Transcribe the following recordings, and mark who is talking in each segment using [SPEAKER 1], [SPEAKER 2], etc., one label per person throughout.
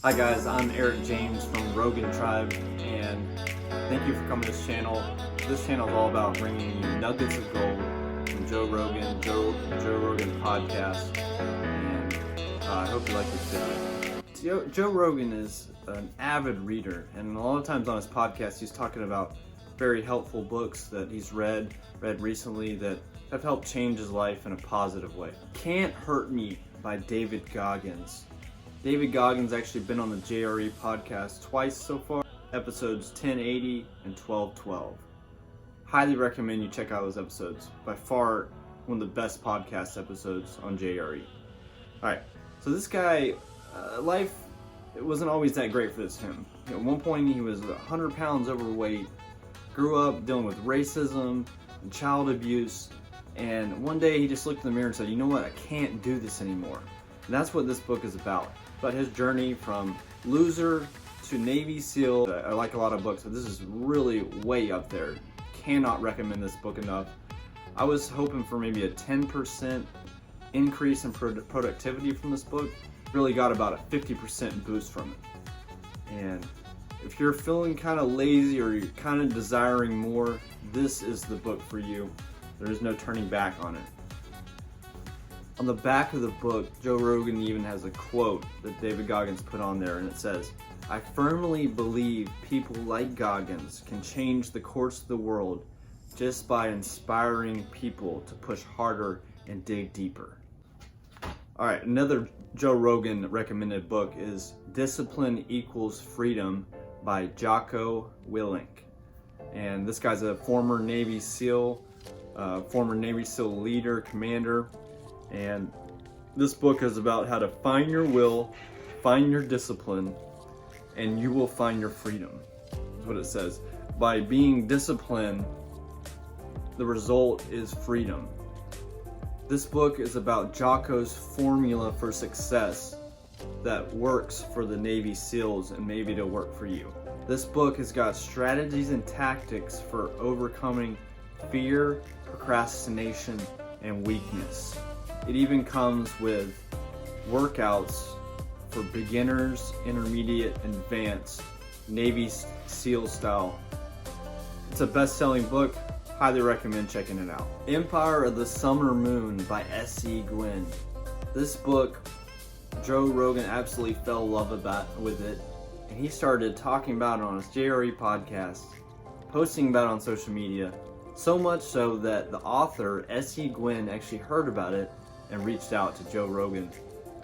[SPEAKER 1] Hi guys, I'm Eric James from Rogan Tribe, and thank you for coming to this channel. This channel is all about bringing you nuggets of gold from Joe Rogan podcast, and I hope you like this video. Joe Rogan is an avid reader, and a lot of times on his podcast he's talking about very helpful books that he's read recently that have helped change his life in a positive way. Can't Hurt Me by David Goggins. David Goggins actually been on the JRE podcast twice so far, episodes 1080 and 1212. Highly recommend you check out those episodes. By far, one of the best podcast episodes on JRE. Alright, so this guy, life, it wasn't always that great for him. At one point he was 100 pounds overweight, grew up dealing with racism and child abuse, and one day he just looked in the mirror and said, you know what, I can't do this anymore. And that's what this book is about his journey from loser to Navy SEAL. I like a lot of books, but this is really way up there. Cannot recommend this book enough. I was hoping for maybe a 10% increase in productivity from this book. Really got about a 50% boost from it. And if you're feeling kind of lazy or you're kind of desiring more, this is the book for you. There is no turning back on it. On the back of the book, Joe Rogan even has a quote that David Goggins put on there, and it says, I firmly believe people like Goggins can change the course of the world just by inspiring people to push harder and dig deeper. Alright, another Joe Rogan recommended book is Discipline Equals Freedom by Jocko Willink. And this guy's a former Navy SEAL leader, commander. And this book is about how to find your will, find your discipline, and you will find your freedom. That's what it says. By being disciplined, the result is freedom. This book is about Jocko's formula for success that works for the Navy SEALs, and maybe it'll work for you. This book has got strategies and tactics for overcoming fear, procrastination, and weakness. It even comes with workouts for beginners, intermediate, and advanced, Navy SEAL style. It's a best-selling book. Highly recommend checking it out. Empire of the Summer Moon by S.E. Gwynne. This book, Joe Rogan absolutely fell in love with it, and he started talking about it on his JRE podcast, posting about it on social media, so much so that the author, S.E. Gwynne, actually heard about it and reached out to Joe Rogan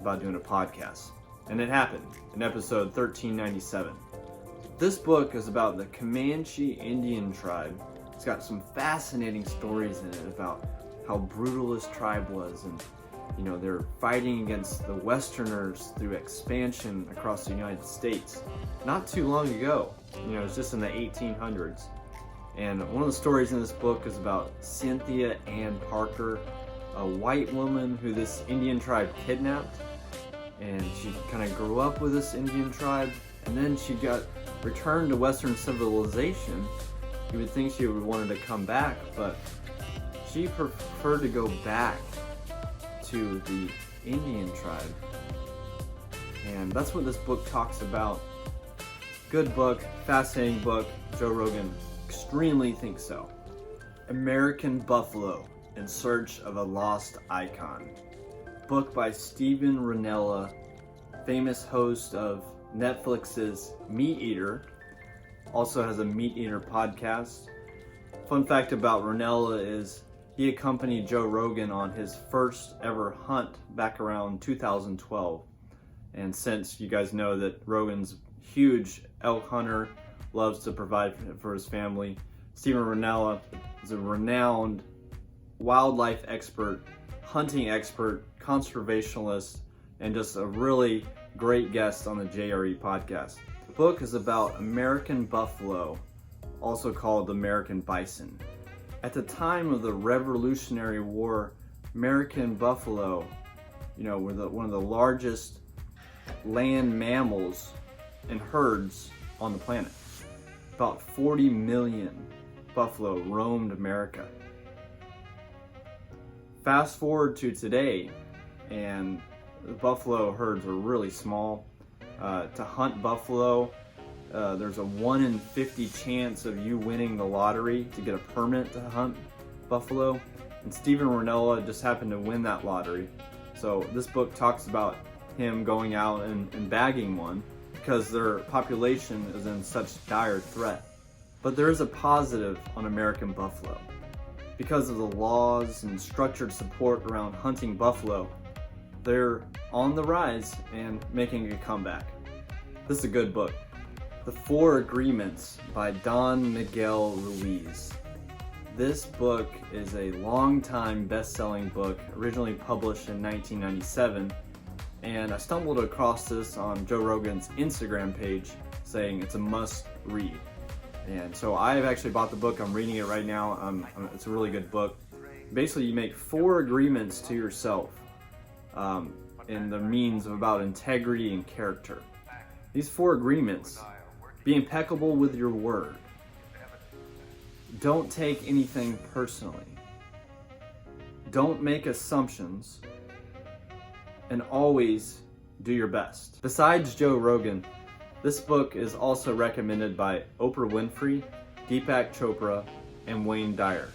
[SPEAKER 1] about doing a podcast. And it happened in episode 1397. This book is about the Comanche Indian tribe. It's got some fascinating stories in it about how brutal this tribe was, and they're fighting against the Westerners through expansion across the United States not too long ago. It's just in the 1800s. And one of the stories in this book is about Cynthia Ann Parker, a white woman who this Indian tribe kidnapped, and she kind of grew up with this Indian tribe, and then she got returned to Western civilization. You would think she would wanted to come back, but she preferred to go back to the Indian tribe. And that's what this book talks about. Good book, fascinating book. Joe Rogan extremely thinks so. American Buffalo: In Search of a Lost Icon. Book by Rinella, famous host of Netflix's Meat Eater. Also has a Meat Eater podcast. Fun fact about Rinella is he accompanied Joe Rogan on his first ever hunt back around 2012. And since you guys know that Rogan's huge elk hunter, loves to provide for his family, Rinella is a renowned wildlife expert, hunting expert, conservationist, and just a really great guest on the JRE podcast. The book is about American buffalo, also called American bison. At the time of the Revolutionary War, American buffalo, were one of the largest land mammals and herds on the planet. About 40 million buffalo roamed America. Fast forward to today, and the buffalo herds are really small. to hunt buffalo. There's a 1 in 50 chance of you winning the lottery to get a permit to hunt buffalo. And Stephen Rinella just happened to win that lottery. So this book talks about him going out and bagging one because their population is in such dire threat. But there is a positive on American buffalo. Because of the laws and structured support around hunting buffalo, they're on the rise and making a comeback. This is a good book. The 4 Agreements by Don Miguel Ruiz. This book is a long-time best-selling book, originally published in 1997, and I stumbled across this on Joe Rogan's Instagram page saying it's a must-read. And so I have actually bought the book. I'm reading it right now. It's a really good book. Basically, you make 4 agreements to yourself in the means of about integrity and character. These 4 agreements: be impeccable with your word. Don't take anything personally. Don't make assumptions. And always do your best. Besides Joe Rogan, this book is also recommended by Oprah Winfrey, Deepak Chopra, and Wayne Dyer.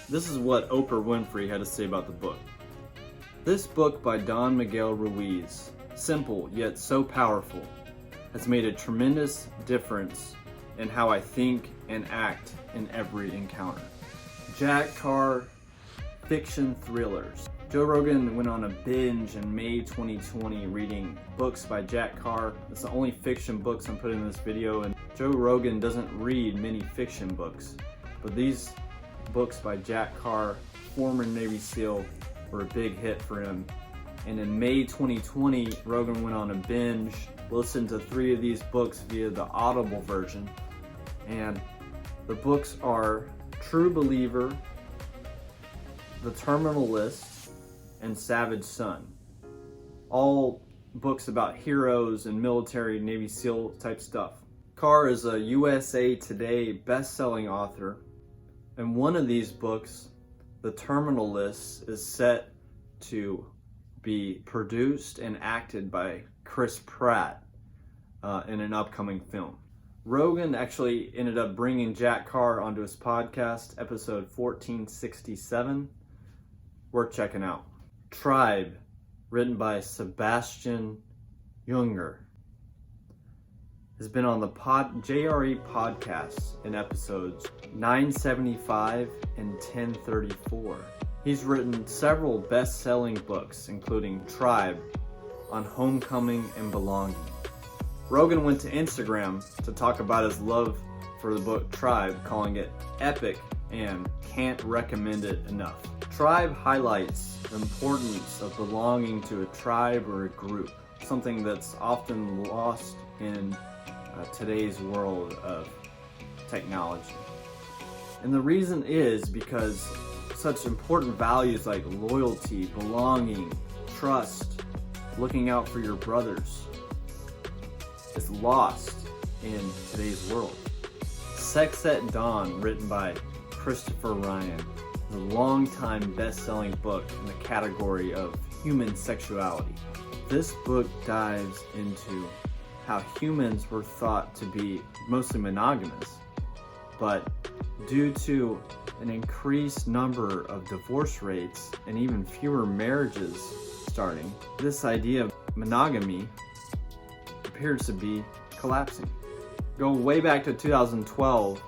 [SPEAKER 1] This is what Oprah Winfrey had to say about the book. This book by Don Miguel Ruiz, simple yet so powerful, has made a tremendous difference in how I think and act in every encounter. Jack Carr, fiction thrillers. Joe Rogan went on a binge in May 2020 reading books by Jack Carr. It's the only fiction books I'm putting in this video, and Joe Rogan doesn't read many fiction books. But these books by Jack Carr, former Navy SEAL, were a big hit for him. And in May 2020, Rogan went on a binge, listened to 3 of these books via the Audible version. And the books are True Believer, The Terminal List, and Savage Son. All books about heroes and military Navy SEAL type stuff. Carr is a USA Today best-selling author, and one of these books, The Terminal List, is set to be produced and acted by Chris Pratt in an upcoming film. Rogan actually ended up bringing Jack Carr onto his podcast, episode 1467. Worth checking out. Tribe, written by Sebastian Junger, has been on the JRE podcast in episodes 975 and 1034. He's written several best-selling books, including Tribe, on homecoming and belonging. Rogan went to Instagram to talk about his love for the book Tribe, calling it epic and can't recommend it enough. Tribe highlights the importance of belonging to a tribe or a group, something that's often lost in today's world of technology. And the reason is because such important values like loyalty, belonging, trust, looking out for your brothers is lost in today's world. Sex at Dawn, written by Christopher Ryan, is a long-time best-selling book in the category of human sexuality. This book dives into how humans were thought to be mostly monogamous, but due to an increased number of divorce rates and even fewer marriages starting, this idea of monogamy appears to be collapsing. Go way back to 2012,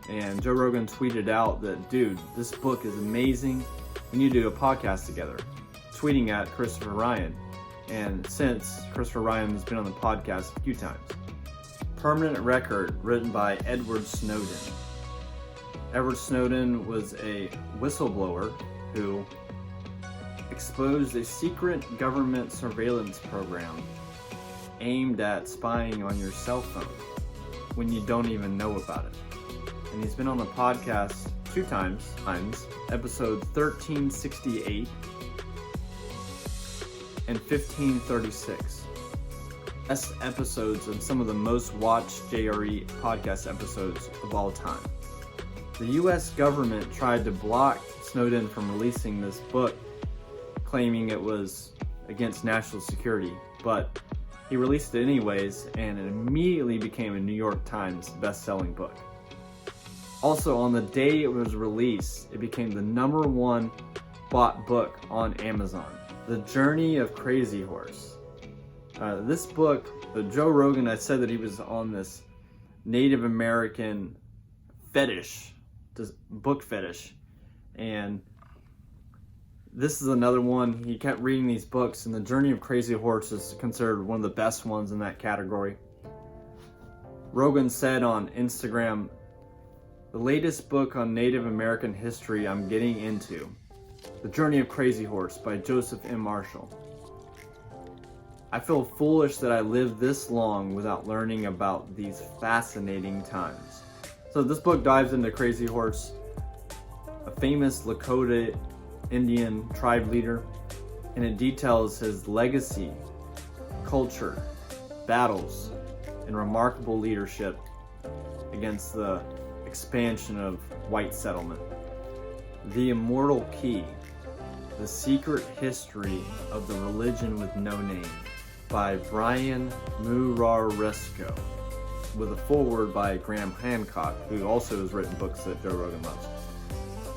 [SPEAKER 1] and Joe Rogan tweeted out that, dude, this book is amazing, we need to do a podcast together, tweeting at Christopher Ryan. And since, Christopher Ryan has been on the podcast a few times. Permanent Record, written by Edward Snowden. Edward Snowden was a whistleblower who exposed a secret government surveillance program aimed at spying on your cell phone when you don't even know about it. And he's been on the podcast 2 times, episode 1368 and 1536. Best episodes and some of the most watched JRE podcast episodes of all time. The US government tried to block Snowden from releasing this book, claiming it was against national security, but he released it anyways, and it immediately became a New York Times best-selling book. Also, on the day it was released, it became the #1 bought book on Amazon. The Journey of Crazy Horse. This book, Joe Rogan, I said that he was on this Native American fetish, this book fetish, and this is another one. He kept reading these books, and The Journey of Crazy Horse is considered one of the best ones in that category. Rogan said on Instagram, "The latest book on Native American history I'm getting into, The Journey of Crazy Horse by Joseph M. Marshall. I feel foolish that I lived this long without learning about these fascinating times." So this book dives into Crazy Horse, a famous Lakota Indian tribe leader, and it details his legacy, culture, battles, and remarkable leadership against the expansion of white settlement. The Immortal Key, The Secret History of the Religion with No Name by Brian Muraresco, with a foreword by Graham Hancock, who also has written books that Joe Rogan loves.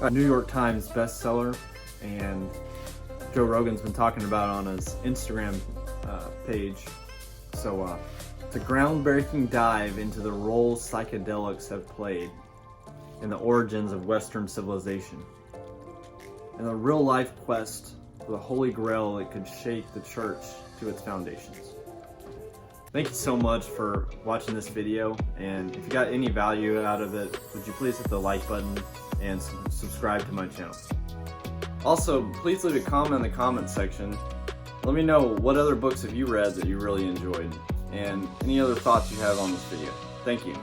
[SPEAKER 1] A New York Times bestseller, and Joe Rogan's been talking about it on his Instagram page. So it's a groundbreaking dive into the role psychedelics have played in the origins of Western civilization, and the real-life quest for the Holy Grail that could shake the church to its foundations. Thank you so much for watching this video, and if you got any value out of it, would you please hit the like button and subscribe to my channel. Also, please leave a comment in the comments section. Let me know what other books have you read that you really enjoyed, and any other thoughts you have on this video. Thank you.